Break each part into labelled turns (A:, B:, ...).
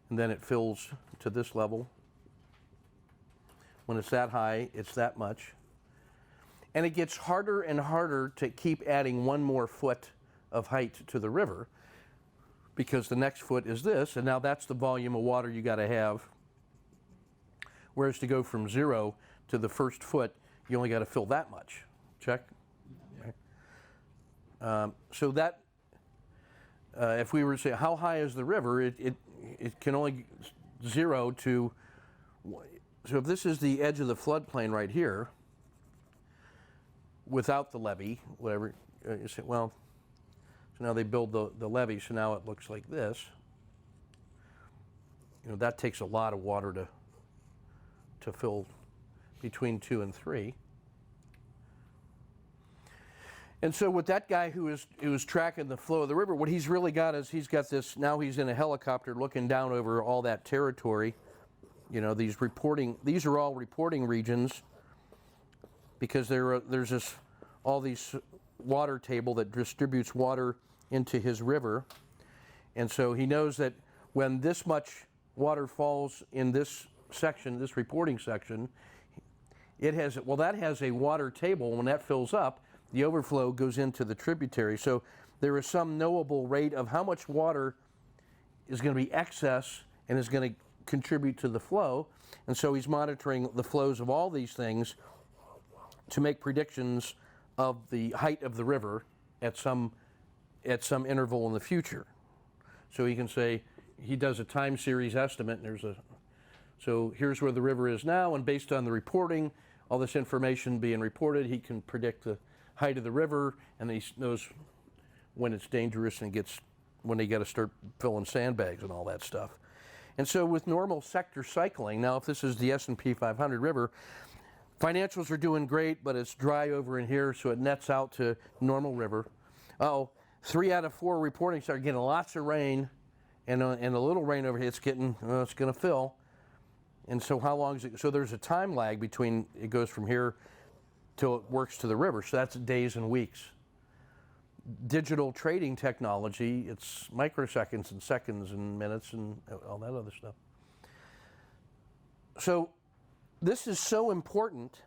A: and then it fills to this level. When it's that high, it's that much. And it gets harder and harder to keep adding one more foot of height to the river, because the next foot is this, and now that's the volume of water you got to have. Whereas to go from 0 to the first foot, you only got to fill that much. Check? Okay. So that, if we were to say, how high is the river, it can only 0 to, so if this is the edge of the floodplain right here, without the levee, whatever, you say, well, so now they build the levee, so now it looks like this. You know, that takes a lot of water to fill between 2 and 3. And so with that guy who was tracking the flow of the river, what he's really got is he's got this, now he's in a helicopter looking down over all that territory. You know, these are all reporting regions, because there's all these water table that distributes water into his river. And so he knows that when this much water falls in this section, this reporting section, that has a water table. When that fills up, the overflow goes into the tributary. So there is some knowable rate of how much water is going to be excess and is going to contribute to the flow. And so he's monitoring the flows of all these things to make predictions of the height of the river at some interval in the future. So he can say, he does a time series estimate, and so here's where the river is now, and based on the reporting, all this information being reported, he can predict the height of the river, and he knows when it's dangerous and when they got to start filling sandbags and all that stuff. And so with normal sector cycling, now if this is the S&P 500 river, financials are doing great, but it's dry over in here, so it nets out to normal river. 3 out of 4 reporting start getting lots of rain, and a little rain over here, it's going to fill. And so how long is it? So there's a time lag between it goes from here till it works to the river. So that's days and weeks. Digital trading technology, it's microseconds and seconds and minutes and all that other stuff. So this is so important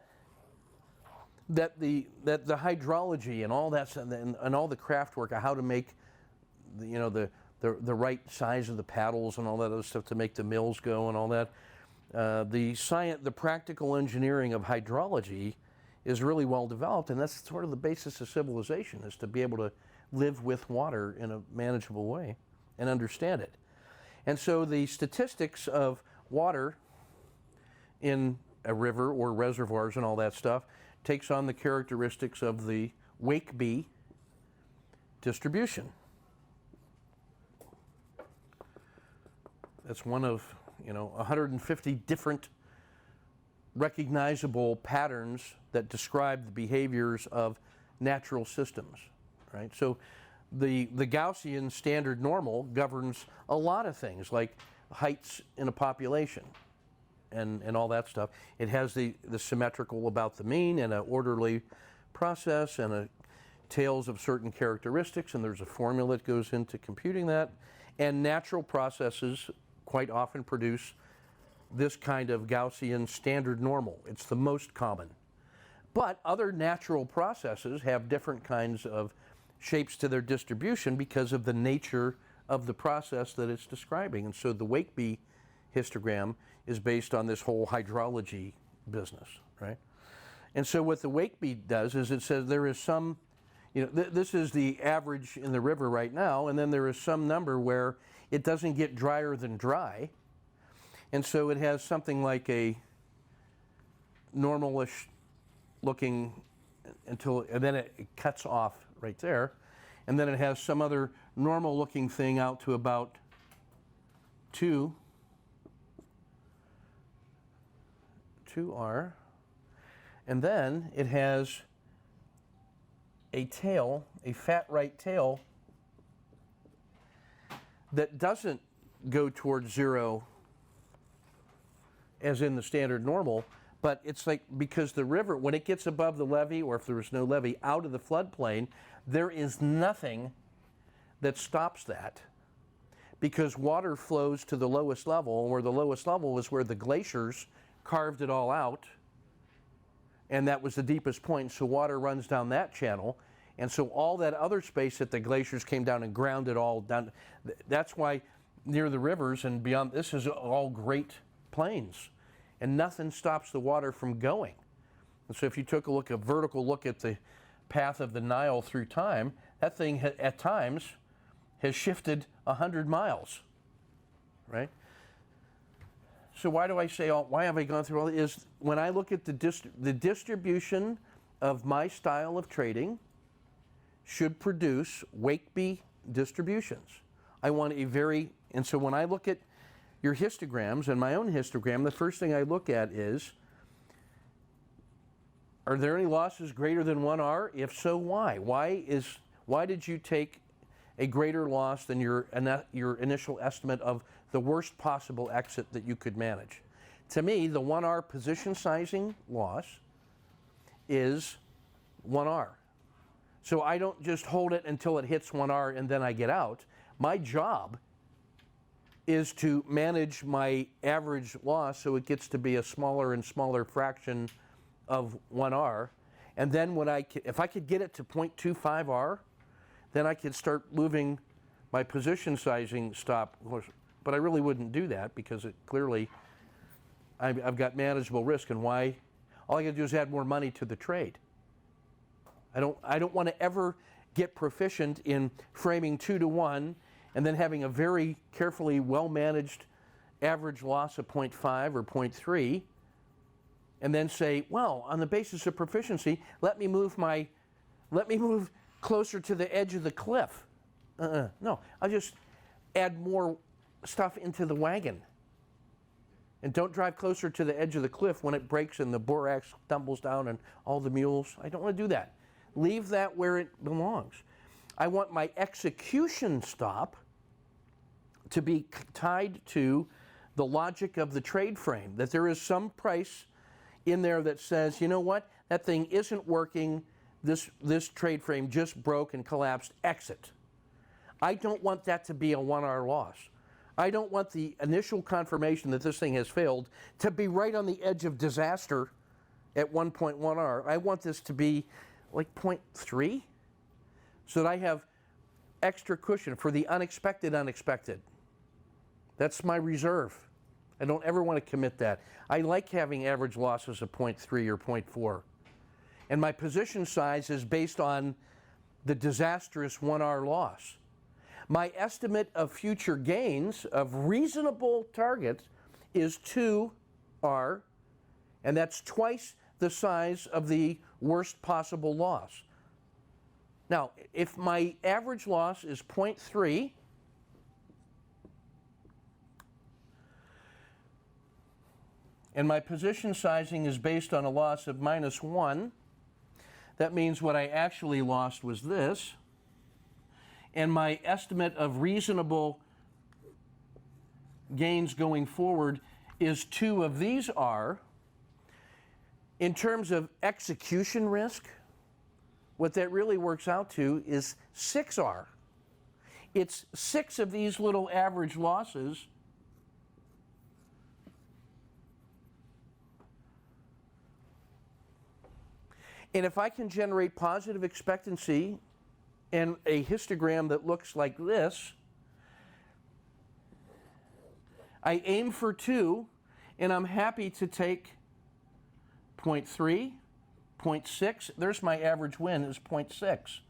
A: that the hydrology and all that and all the craft work of how to make the right size of the paddles and all that other stuff to make the mills go and all that. The practical engineering of hydrology is really well developed, and that's sort of the basis of civilization, is to be able to live with water in a manageable way and understand it. And so the statistics of water in a river or reservoirs and all that stuff takes on the characteristics of the wakeby distribution. That's one of 150 different recognizable patterns that describe the behaviors of natural systems, right? So the Gaussian standard normal governs a lot of things, like heights in a population and all that stuff. It has the symmetrical about the mean and an orderly process and tails of certain characteristics, and there's a formula that goes into computing that. And natural processes quite often produce this kind of Gaussian standard normal. It's the most common. But other natural processes have different kinds of shapes to their distribution because of the nature of the process that it's describing. And so the wakeby histogram is based on this whole hydrology business, right? And so what the wakeby does is it says there is some, this is the average in the river right now, and then there is some number where it doesn't get drier than dry. And so it has something like a normalish looking and then it cuts off right there. And then it has some other normal looking thing out to about 2R. And then it has a tail, a fat right tail, that doesn't go towards 0 as in the standard normal, but it's like, because the river, when it gets above the levee, or if there is no levee, out of the floodplain, there is nothing that stops that, because water flows to the lowest level, where the lowest level was where the glaciers carved it all out, and that was the deepest point, so water runs down that channel. And so all that other space that the glaciers came down and ground it all down, that's why near the rivers and beyond, this is all great plains, and nothing stops the water from going. And so if you took a vertical look at the path of the Nile through time, that thing at times has shifted 100 miles, right? So why do I say why have I gone through all this? Is when I look at the distribution of my style of trading should produce wakeby distributions. I want and so when I look at your histograms and my own histogram, the first thing I look at is, are there any losses greater than 1R? If so, why? Why did you take a greater loss than your initial estimate of the worst possible exit that you could manage? To me, the 1R position sizing loss is 1R. So I don't just hold it until it hits 1R and then I get out. My job is to manage my average loss so it gets to be a smaller and smaller fraction of 1R. And then if I could get it to 0.25R, then I could start moving my position sizing stop. But I really wouldn't do that because I've got manageable risk, and why? All I got to do is add more money to the trade. I don't want to ever get proficient in framing 2-to-1 and then having a very carefully well-managed average loss of 0.5 or 0.3, and then say, well, on the basis of proficiency, let me move closer to the edge of the cliff. No, I'll just add more stuff into the wagon. And don't drive closer to the edge of the cliff when it breaks and the borax tumbles down and all the mules. I don't want to do that. Leave that where it belongs. I want my execution stop to be tied to the logic of the trade frame, that there is some price in there that says, you know what, that thing isn't working, this trade frame just broke and collapsed, exit. I don't want that to be a 1R loss. I don't want the initial confirmation that this thing has failed to be right on the edge of disaster at 1.1R. I want this to be like 0.3 so that I have extra cushion for the unexpected. That's my reserve. I don't ever want to commit that. I like having average losses of 0.3 or 0.4. And my position size is based on the disastrous 1R loss. My estimate of future gains of reasonable targets is 2R, and that's twice the size of the worst possible loss. Now, if my average loss is 0.3, and my position sizing is based on a loss of -1, that means what I actually lost was this. And my estimate of reasonable gains going forward is 2 of these R. In terms of execution risk, what that really works out to is 6R. It's 6 of these little average losses and if I can generate positive expectancy and a histogram that looks like this, I aim for 2, and I'm happy to take 0.3, 0.6. There's my average win is 0.6.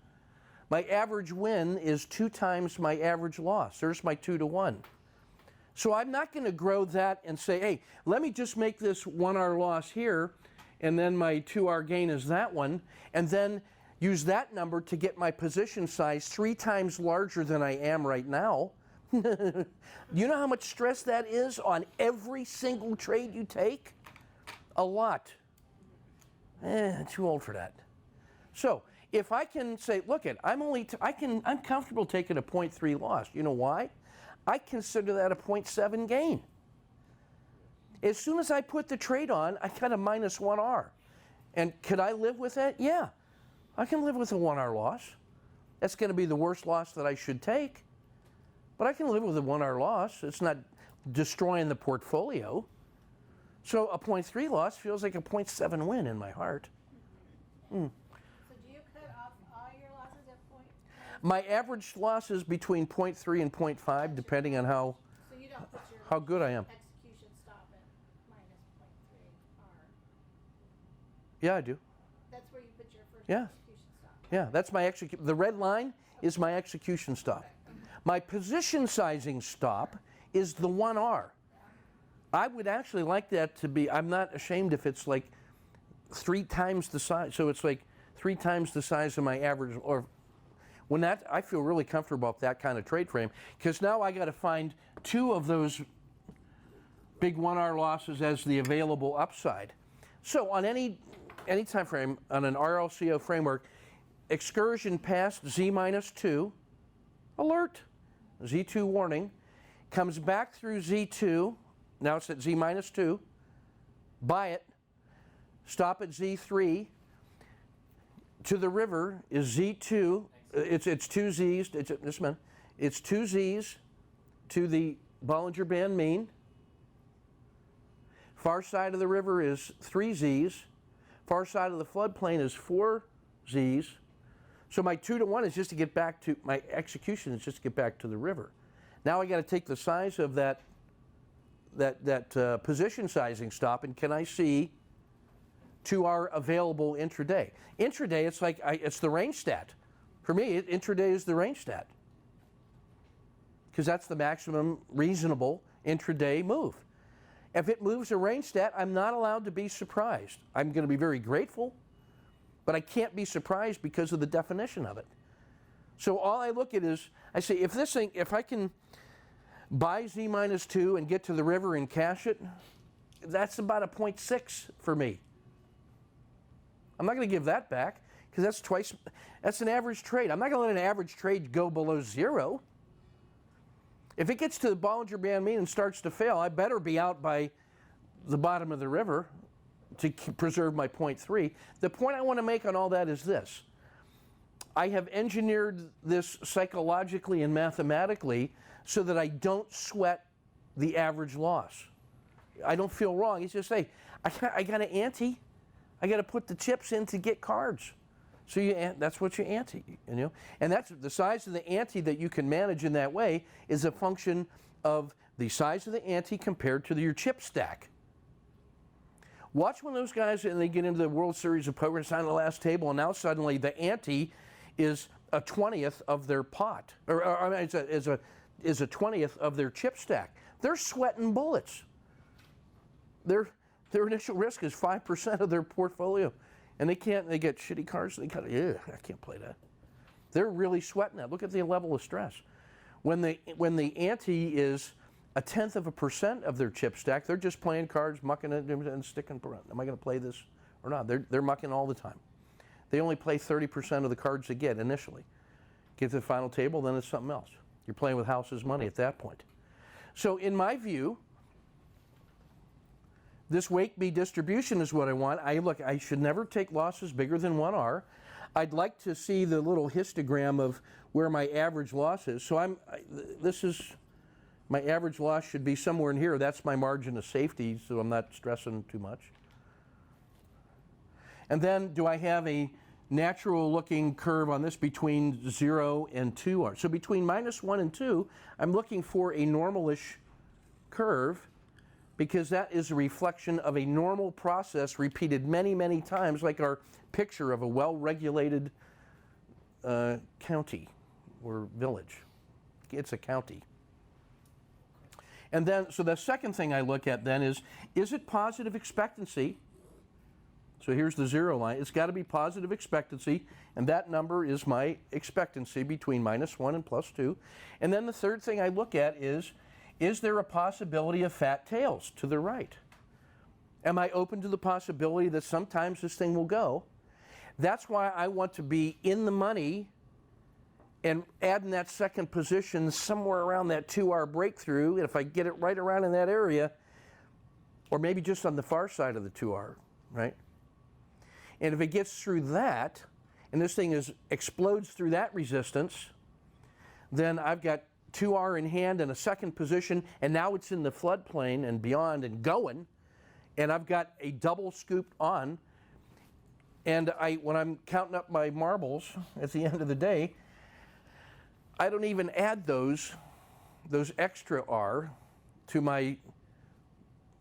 A: My average win is 2 times my average loss. There's my 2-to-1. So I'm not going to grow that and say, hey, let me just make this 1R loss here, and then my 2R gain is that one, and then use that number to get my position size 3 times larger than I am right now. You know how much stress that is on every single trade you take? A lot. Too old for that. So if I can say, look, I'm comfortable taking a 0.3 loss. You know why? I consider that a 0.7 gain. As soon as I put the trade on, I got a -1R. And could I live with that? Yeah. I can live with a 1R loss. That's going to be the worst loss that I should take. But I can live with a 1R loss. It's not destroying the portfolio. So a 0.3 loss feels like a 0.7 win in my heart.
B: So do you cut off all your losses at point?
A: My average loss is between 0.3 and 0.5, depending on how
B: So you don't put your
A: good I am.
B: execution stop at minus 0.3 R.
A: Yeah, I do.
B: That's where you put your first
A: Yeah.
B: execution stop.
A: Yeah, that's my execution. The red line is my execution stop. My position sizing stop is the 1R. I would actually like that to be, I'm not ashamed if it's like 3 times the size. So it's like 3 times the size of my average, or when that, I feel really comfortable about that kind of trade frame, because now I got to find 2 of those big 1R losses as the available upside. So on any time frame, on an RLCO framework, excursion past Z minus 2, alert, Z2 warning, comes back through Z2, now it's at Z minus 2, buy it, stop at Z3, to the river is Z2, it's 2 Z's, it's 2 Z's to the Bollinger Band mean, far side of the river is 3 Z's, far side of the floodplain is 4 Z's, so my 2 to 1 is just to get back to, my execution is just to get back to the river. Now I got to take the size of that position sizing stop, and can I see 2R available intraday? Intraday, it's like, it's the range stat. For me, intraday is the range stat, because that's the maximum reasonable intraday move. If it moves a range stat, I'm not allowed to be surprised. I'm going to be very grateful, but I can't be surprised because of the definition of it. So all I look at is, I say, if this thing, if I can buy Z minus 2 and get to the river and cash it, that's about a 0.6 for me. I'm not going to give that back, because that's twice, that's an average trade. I'm not going to let an average trade go below 0. If it gets to the Bollinger Band mean and starts to fail, I better be out by the bottom of the river to preserve my 0.3. The point I want to make on all that is this. I have engineered this psychologically and mathematically so that I don't sweat the average loss. I don't feel wrong. It's just, hey, I got an ante. I got to put the chips in to get cards. So that's what you ante, you know? And that's the size of the ante that you can manage in that way is a function of the size of the ante compared to your chip stack. Watch when those guys, and they get into the World Series of Poker and sign the last table, and now suddenly the ante is a 20th of their pot, or I mean, is a 20th of their chip stack. They're sweating bullets. Their initial risk is 5% of their portfolio. And they get shitty cards, they kind of, I can't play that. They're really sweating that. Look at the level of stress. When the ante is 0.1% of their chip stack, they're just playing cards, mucking it and sticking around. Am I going to play this or not? They're mucking all the time. They only play 30% of the cards they get initially. Get to the final table, then it's something else. You're playing with house's money at that point. So in my view, this wakeby distribution is what I want. I should never take losses bigger than 1R. I'd like to see the little histogram of where my average loss is. So my average loss should be somewhere in here. That's my margin of safety, so I'm not stressing too much. And then do I have a natural looking curve on this between 0 and 2R? So between -1 and 2, I'm looking for a normalish curve, because that is a reflection of a normal process repeated many, many times, like our picture of a well-regulated county or village. It's a county. And then, so the second thing I look at then is it positive expectancy? So here's the 0 line. It's got to be positive expectancy, and that number is my expectancy between -1 and +2. And then the third thing I look at is there a possibility of fat tails to the right? Am I open to the possibility that sometimes this thing will go? That's why I want to be in the money and add in that second position somewhere around that 2R breakthrough. And if I get it right around in that area, or maybe just on the far side of the 2R, right? And if it gets through that, and this thing explodes through that resistance, then I've got 2R in hand in a second position, and now it's in the floodplain and beyond and going, and I've got a double scoop on, and when I'm counting up my marbles at the end of the day, I don't even add those extra R to my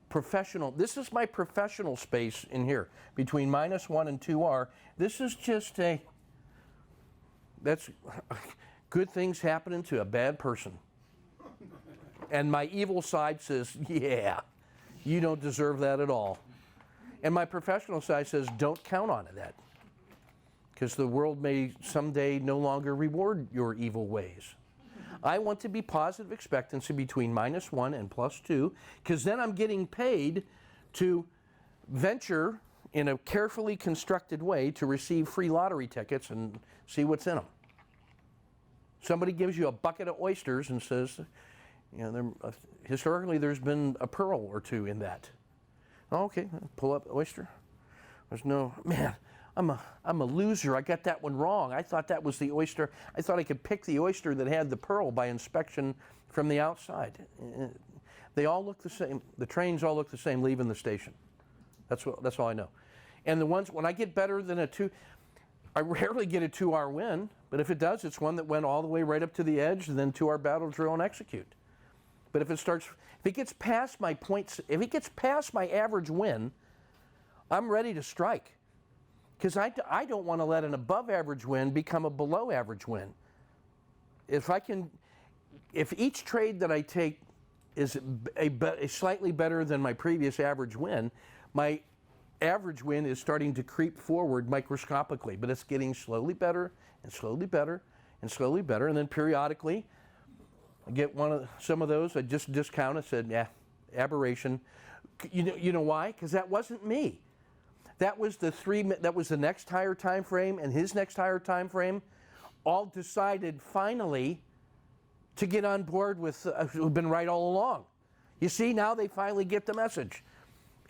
A: professional. This is my professional space in here between -1 and 2R. This is just that's good things happening to a bad person. And my evil side says, yeah, you don't deserve that at all. And my professional side says, don't count on that, because the world may someday no longer reward your evil ways. I want to be positive expectancy between -1 and +2, because then I'm getting paid to venture in a carefully constructed way to receive free lottery tickets and see what's in them. Somebody gives you a bucket of oysters and says, you know, historically there's been a pearl or two in that. Okay, pull up the oyster. There's no, man, I'm a loser. I got that one wrong. I thought that was the oyster. I thought I could pick the oyster that had the pearl by inspection from the outside. They all look the same. The trains all look the same leaving the station. That's all I know. And the ones, when I get better than a 2, I rarely get a 2R win, but if it does, it's one that went all the way right up to the edge and then 2R battle drill and execute. But if it gets past my points, if it gets past my average win, I'm ready to strike. Because I don't want to let an above average win become a below average win. If each trade that I take is slightly better than my previous average win, my average win is starting to creep forward microscopically, but it's getting slowly better and slowly better and slowly better, and then periodically I get some of those, I just discount it, said, yeah, aberration. You know why? Because that wasn't me. That was the next higher time frame and his next higher time frame, all decided finally to get on board with who've been right all along. You see, now they finally get the message.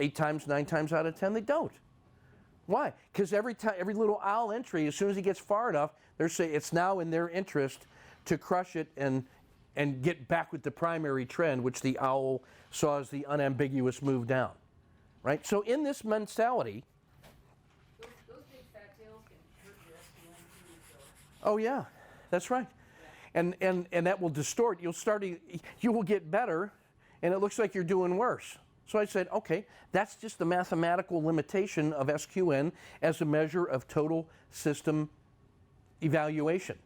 A: 8 times, 9 times out of 10, they don't. Why? Because every little owl entry, as soon as he gets far enough, they're saying it's now in their interest to crush it and get back with the primary trend, which the owl saw as the unambiguous move down. Right? So in this mentality,
B: Those big fat tails can hurt your SPM too, so.
A: oh yeah, that's right. And that will distort. You will get better, and it looks like you're doing worse. So I said, okay, that's just the mathematical limitation of SQN as a measure of total system evaluation.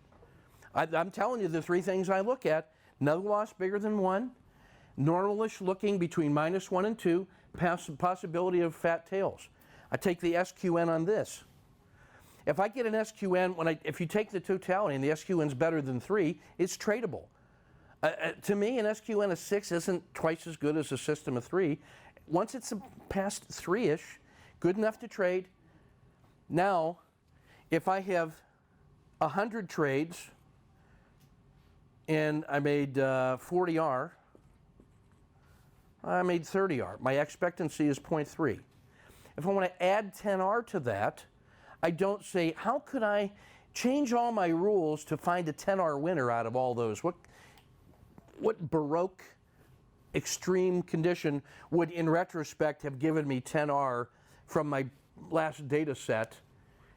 A: I'm telling you the 3 things I look at: no loss bigger than 1, normalish looking between -1 and 2, possibility of fat tails. I take the SQN on this. If I get an SQN, if you take the totality and the SQN's better than 3, it's tradable. To me, an SQN of 6 isn't twice as good as a system of 3. Once it's past 3-ish, good enough to trade. Now, if I have 100 trades and I made 40R, I made 30R. My expectancy is 0.3. If I want to add 10R to that, I don't say, how could I change all my rules to find a 10R winner out of all those? What Baroque extreme condition would, in retrospect, have given me 10R from my last data set,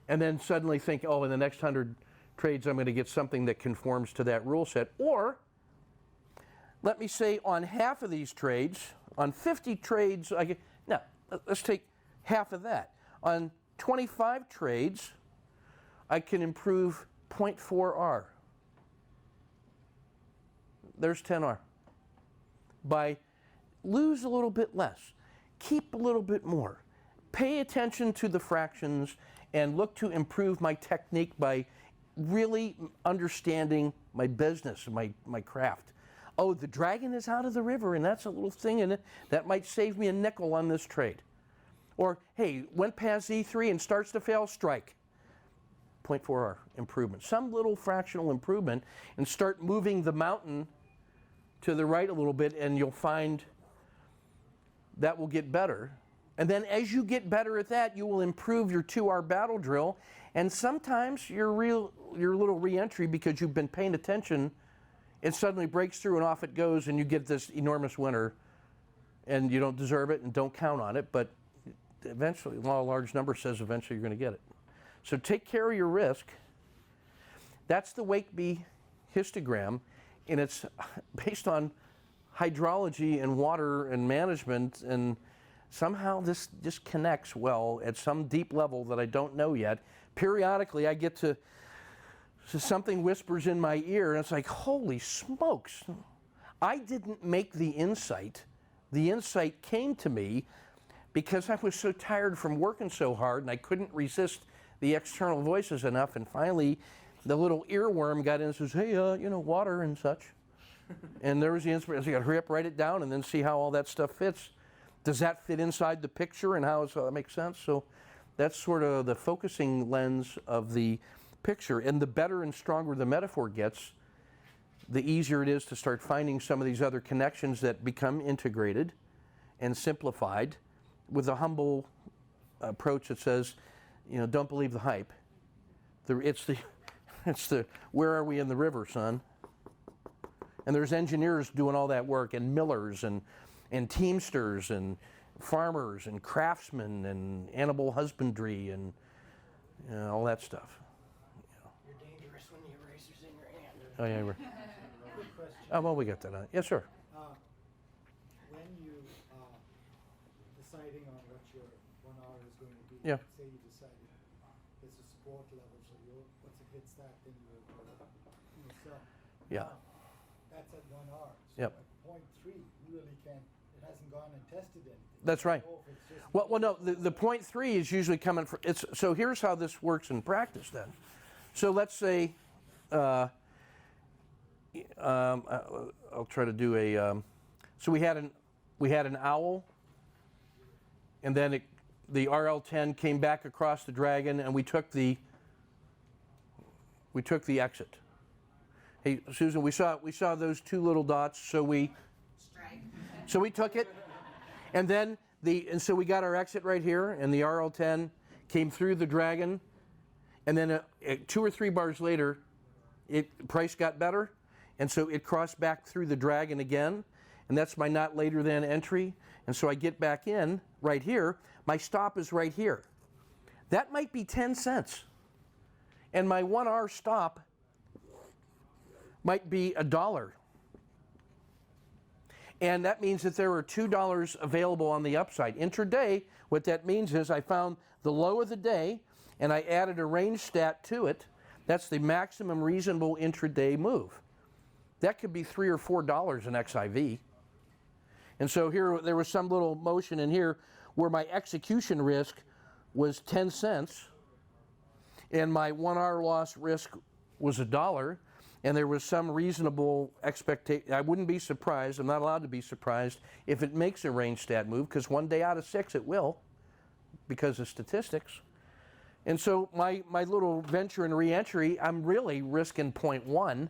A: and then suddenly think, oh, in the next 100 trades, I'm going to get something that conforms to that rule set? Or, let me say on half of these trades, on 50 trades, let's take half of that. On 25 trades, I can improve 0.4R. There's 10R. By lose a little bit less, keep a little bit more, pay attention to the fractions, and look to improve my technique by really understanding my business, my craft. Oh, the dragon is out of the river, and that's a little thing in it that might save me a nickel on this trade. Or, hey, went past E3 and starts to fail, strike. 0.4R improvement. Some little fractional improvement, and start moving the mountain to the right a little bit, and you'll find that will get better. And then as you get better at that, you will improve your 2R battle drill, and sometimes your little re-entry, because you've been paying attention, it suddenly breaks through and off it goes, and you get this enormous winner, and you don't deserve it and don't count on it, but eventually, law of large number says eventually you're going to get it. So take care of your risk. That's the wakeby histogram, and it's based on hydrology and water and management, and somehow this just connects well at some deep level that I don't know yet. Periodically, I get to something whispers in my ear, and it's like, holy smokes. I didn't make the insight. The insight came to me because I was so tired from working so hard, and I couldn't resist the external voices enough, and finally the little earworm got in and says, hey, water and such. And there was the inspiration. So you got to hurry up, write it down, and then see how all that stuff fits. Does that fit inside the picture, and how does that make sense? So that's sort of the focusing lens of the picture. And the better and stronger the metaphor gets, the easier it is to start finding some of these other connections that become integrated and simplified with a humble approach that says, don't believe the hype. It's the where are we in the river, son? And there's engineers doing all that work, and millers and teamsters and farmers and craftsmen and animal husbandry and all that stuff.
C: You're dangerous when the eraser's in your hand.
A: Oh yeah, we're,
D: Quick question.
A: oh well, we got that on. Yes, sir.
D: When you deciding on what your 1 hour is going to be,
A: Yeah.
D: say you decided there's a support level, so once it hits that, then you sell.
A: Yeah.
D: That's at 1 hour. So
A: Yep.
D: at point 3, you really can't. It hasn't gone and tested anything.
A: That's right.
D: Oh, if it's just
A: Well, no. The point 3 is usually coming from. So here's how this works in practice. Then, so let's say, I'll try to do a. So we had an owl, and then the RL10 came back across the dragon, and we took the exit. Hey, Susan, we saw those two little dots, so we took it, and then so we got our exit right here, and the RL10 came through the dragon, and then 2 or 3 bars later, price got better, and so it crossed back through the dragon again, and that's my not later than entry, and so I get back in right here. My stop is right here. That might be 10 cents, and my 1 hour stop might be $1. And that means that there are $2 available on the upside. Intraday, what that means is I found the low of the day and I added a range stat to it. That's the maximum reasonable intraday move. That could be $3 or $4 in XIV. And so here there was some little motion in here where my execution risk was 10 cents and my 1 hour loss risk was $1. And there was some reasonable expectation. I wouldn't be surprised, I'm not allowed to be surprised, if it makes a range stat move, because 1 day out of 6 it will, because of statistics. And so my little venture and re-entry, I'm really risking 0.1.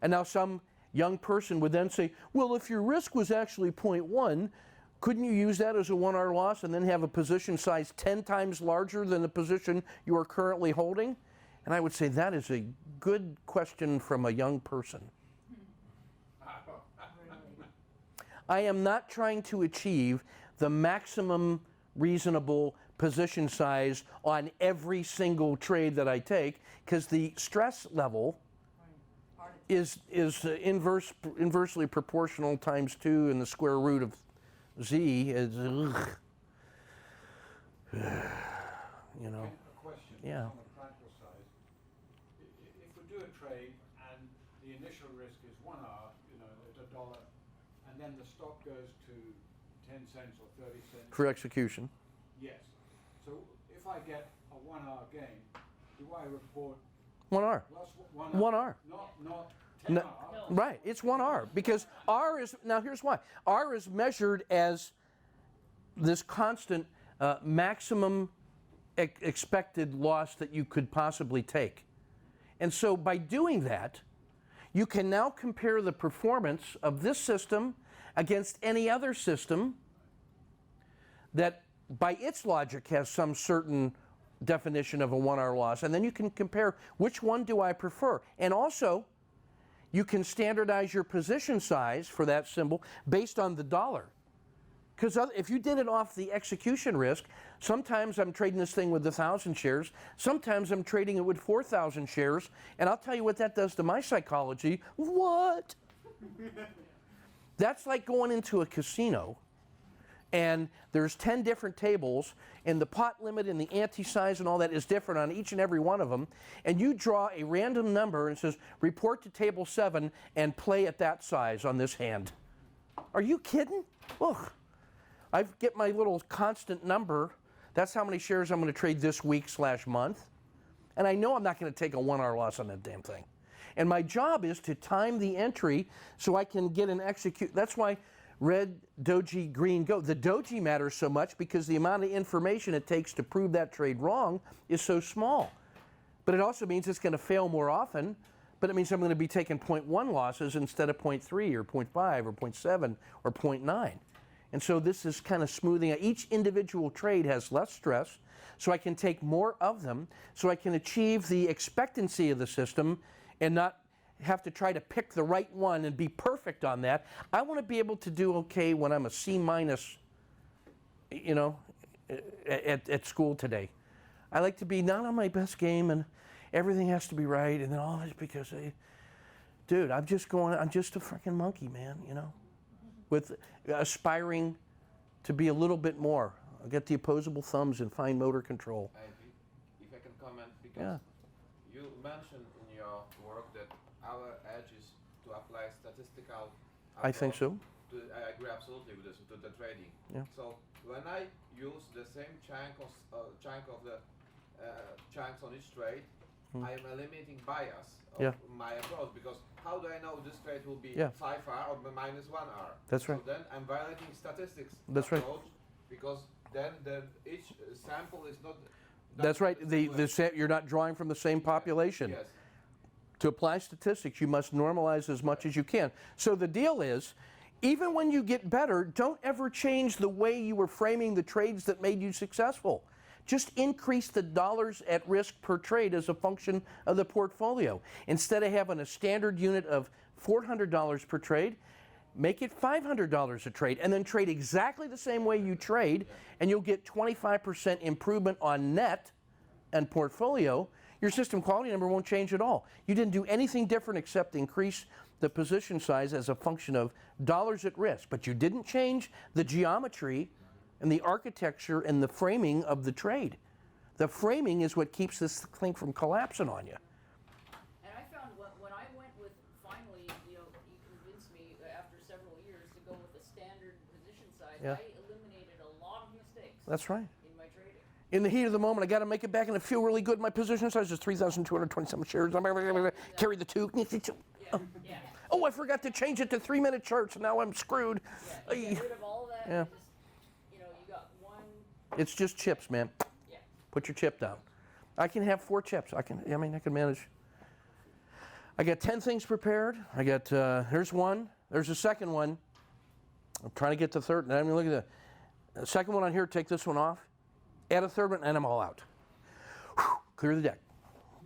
A: And now some young person would then say, well, if your risk was actually 0.1, couldn't you use that as a 1 hour loss and then have a position size 10 times larger than the position you are currently holding? And I would say that is a good question from a young person. I am not trying to achieve the maximum reasonable position size on every single trade that I take, because the stress level is inversely proportional times 2 and the square root of z is, you know.
E: A question.
A: Yeah.
E: On the practical side, if we do a trade and the initial risk is 1 hour, at $1, and then the stop goes to 10 cents or 30 cents.
A: For execution.
E: Yes. So if I get a 1 hour gain, do I report
A: 1 hour.
E: loss 1 hour?
A: 1 hour.
E: Not 10
A: No,
E: hour.
A: right, it's 1 hour, because R is, now here's why. R is measured as this constant maximum expected loss that you could possibly take. And so by doing that, you can now compare the performance of this system against any other system that by its logic has some certain definition of a 1 hour loss, and then you can compare which one do I prefer. And also, you can standardize your position size for that symbol based on the dollar. Because if you did it off the execution risk, sometimes I'm trading this thing with 1,000 shares, sometimes I'm trading it with 4,000 shares, and I'll tell you what that does to my psychology. What? That's like going into a casino, and there's 10 different tables, and the pot limit and the ante size and all that is different on each and every one of them, and you draw a random number and it says, report to table 7 and play at that size on this hand. Are you kidding? Ugh. I get my little constant number. That's how many shares I'm going to trade this week/month. And I know I'm not going to take a 1-hour loss on that damn thing. And my job is to time the entry so I can get an execute. That's why red, doji, green, go. The doji matters so much because the amount of information it takes to prove that trade wrong is so small. But it also means it's going to fail more often. But it means I'm going to be taking 0.1 losses instead of 0.3 or 0.5 or 0.7 or 0.9. And so this is kind of smoothing out. Each individual trade has less stress, so I can take more of them, so I can achieve the expectancy of the system and not have to try to pick the right one and be perfect on that. I want to be able to do okay when I'm a C-, you know, at school today. I like to be not on my best game and everything has to be right, and then all this because dude, I'm just a freaking monkey, man, you know, with aspiring to be a little bit more. I'll get the opposable thumbs and fine motor control.
F: If I can comment, because you mentioned in your work that our edge is to apply statistical
A: I think so.
F: I agree absolutely with this, to the trading.
A: Yeah.
F: So when I use the same chunk of the chunks on each trade, I am eliminating bias of my approach, because how do I know this trade will be 5R or -1R?
A: That's right.
F: So then I'm violating statistics
A: That's right.
F: approach, because then each sample is not.
A: That's right. You're not drawing from the same population.
F: Yes.
A: To apply statistics, you must normalize as much as you can. So the deal is, even when you get better, don't ever change the way you were framing the trades that made you successful. Just increase the dollars at risk per trade as a function of the portfolio. Instead of having a standard unit of $400 per trade, make it $500 a trade, and then trade exactly the same way you trade, and you'll get 25% improvement on net and portfolio. Your system quality number won't change at all. You didn't do anything different except increase the position size as a function of dollars at risk, but you didn't change the geometry and the architecture and the framing of the trade. The framing is what keeps this thing from collapsing on you.
G: And I found when I went with, finally, you convinced me after several years to go with a standard position size, I eliminated a lot of mistakes.
A: That's right.
G: In my trading.
A: In the heat of the moment, I got to make it back and I feel really good. My position size is 3,227 shares. Carry the two. Oh, I forgot to change it to 3-minute charts, and now I'm screwed.
G: Get rid of all of that.
A: Yeah.
G: And just, you got one.
A: It's just chips, man.
G: Yeah.
A: Put your chip down. I can have 4 chips. I can manage. I got 10 things prepared. I got, here's one. There's a second one. I'm trying to get the third. I'm going to look at the second one on here. Take this one off. Add a third one, and I'm all out. Whew, clear the deck.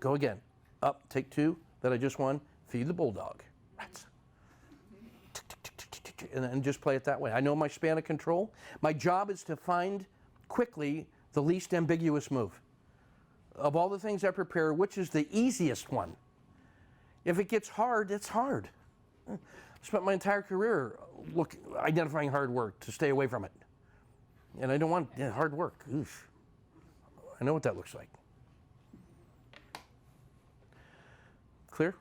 A: Go again. Up, take 2 that I just won. Feed the bulldog. Rats. And just play it that way. I know my span of control. My job is to find quickly the least ambiguous move. Of all the things I prepare, which is the easiest one? If it gets hard, it's hard. I spent my entire career identifying hard work to stay away from it. And I don't want hard work. Oof. I know what that looks like. Clear?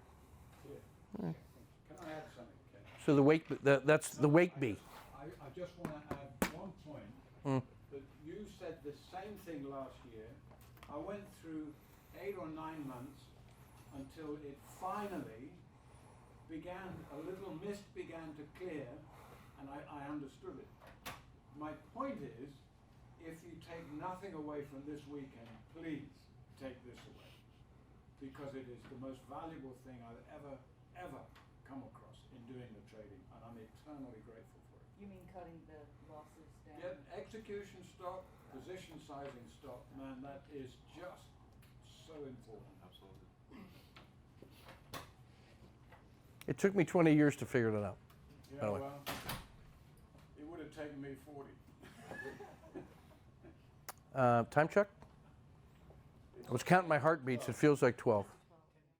E: Can I add something, Ken?
A: So that's the wakeby.
E: I just want to add one point. That you said the same thing last year. I went through 8 or 9 months until it finally a little mist began to clear, and I understood it. My point is, if you take nothing away from this weekend, please take this away, because it is the most valuable thing I've ever come across in doing the trading, and I'm eternally grateful for it.
G: You mean cutting the losses down?
E: Get execution stop, position sizing stop, man, that is just so important.
F: Absolutely.
A: It took me 20 years to figure that out.
E: Yeah,
A: By the way.
E: well, it would have taken me 40.
A: Time check? I was counting my heartbeats. It feels like 12.